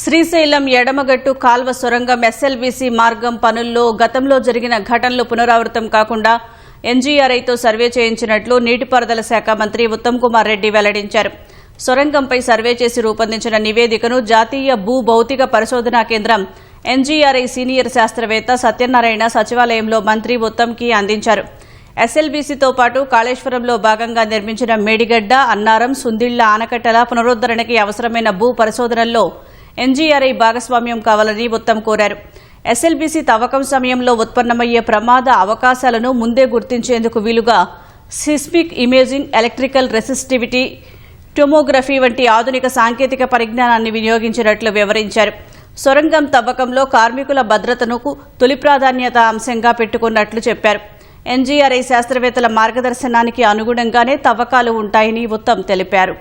శ్రీశైలం ఎడమగట్టు కాల్వ సొరంగం ఎస్ఎల్బీసీ మార్గం పనుల్లో గతంలో జరిగిన ఘటనలు పునరావృతం కాకుండా ఎన్జీఆర్ఐతో సర్వే చేయించినట్లు నీటిపారుదల శాఖ మంత్రి ఉత్తమ్ కుమార్ రెడ్డి వెల్లడించారు. సొరంగంపై సర్వే చేసి రూపొందించిన నివేదికను జాతీయ భూ భౌతిక పరిశోధనా కేంద్రం ఎన్జీఆర్ఐ సీనియర్ శాస్త్రవేత్త సత్యనారాయణ సచివాలయంలో మంత్రి ఉత్తమ్కి అందించారు. ఎస్ఎల్బీసీతో పాటు కాళేశ్వరంలో భాగంగా నిర్మించిన మేడిగడ్డ, అన్నారం, సుందిళ్ల ఆనకట్టల పునరుద్దరణకి అవసరమైన భూ పరిశోధనల్లో ఎన్జీఆర్ఐ భాగస్వామ్యం కావాలని ఉత్తమ్ కోరారు. ఎస్ఎల్బీసీ తవ్వకం సమయంలో ఉత్పన్నమయ్యే ప్రమాద అవకాశాలను ముందే గుర్తించేందుకు వీలుగా seismic imaging, electrical resistivity tomography వంటి ఆధునిక సాంకేతిక పరిజ్ఞానాన్ని వినియోగించినట్లు వివరించారు. సొరంగం తవ్వకంలో కార్మికుల భద్రతను తొలి ప్రాధాన్యత అంశంగా పెట్టుకున్నట్లు చెప్పారు. ఎన్జీఆర్ఐ శాస్త్రవేత్తల మార్గదర్శనానికి అనుగుణంగానే తవ్వకాలు ఉంటాయని ఉత్తమ్ తెలిపారు.